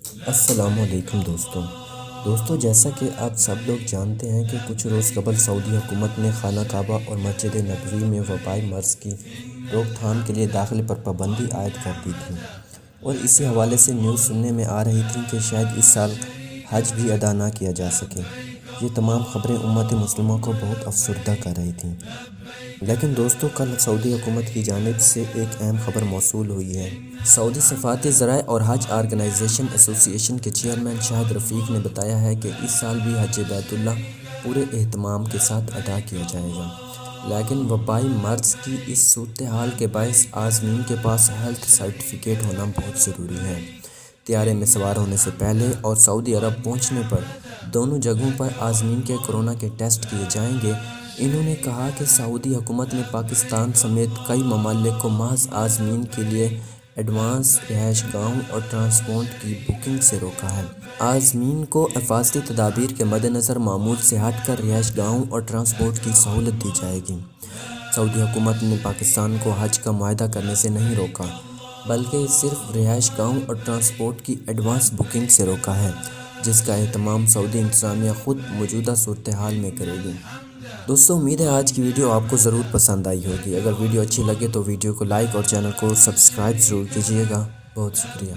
السلام علیکم دوستوں، جیسا کہ آپ سب لوگ جانتے ہیں کہ کچھ روز قبل سعودی حکومت نے خانہ کعبہ اور مسجد نبوی میں وبائی مرض کی روک تھام کے لیے داخلے پر پابندی عائد کر دی تھی، اور اسی حوالے سے نیوز سننے میں آ رہی تھی کہ شاید اس سال حج بھی ادا نہ کیا جا سکے۔ یہ تمام خبریں امت مسلمہ کو بہت افسردہ کر رہی تھیں۔ لیکن دوستو، کل سعودی حکومت کی جانب سے ایک اہم خبر موصول ہوئی ہے۔ سعودی سفارتی ذرائع اور حج آرگنائزیشن ایسوسی ایشن کے چیئرمین شاہد رفیق نے بتایا ہے کہ اس سال بھی حج بیت اللہ پورے اہتمام کے ساتھ ادا کیا جائے گا، لیکن وبائی مرض کی اس صورتحال کے باعث عازمین کے پاس ہیلتھ سرٹیفکیٹ ہونا بہت ضروری ہے۔ طیارے میں سوار ہونے سے پہلے اور سعودی عرب پہنچنے پر دونوں جگہوں پر عازمین کے کورونا کے ٹیسٹ کیے جائیں گے۔ انہوں نے کہا کہ سعودی حکومت نے پاکستان سمیت کئی ممالک کو محض عازمین کے لیے ایڈوانس رہائش گاہوں اور ٹرانسپورٹ کی بکنگ سے روکا ہے۔ عازمین کو حفاظتی تدابیر کے مدنظر معمول سے ہٹ کر رہائش گاہوں اور ٹرانسپورٹ کی سہولت دی جائے گی۔ سعودی حکومت نے پاکستان کو حج کا معاہدہ کرنے سے نہیں روکا، بلکہ صرف رہائش گاہوں اور ٹرانسپورٹ کی ایڈوانس بکنگ سے روکا ہے، جس کا اہتمام سعودی انتظامیہ خود موجودہ صورتحال میں کرے گی۔ دوستو، امید ہے آج کی ویڈیو آپ کو ضرور پسند آئی ہوگی۔ اگر ویڈیو اچھی لگے تو ویڈیو کو لائک اور چینل کو سبسکرائب ضرور کیجیے گا۔ بہت شکریہ۔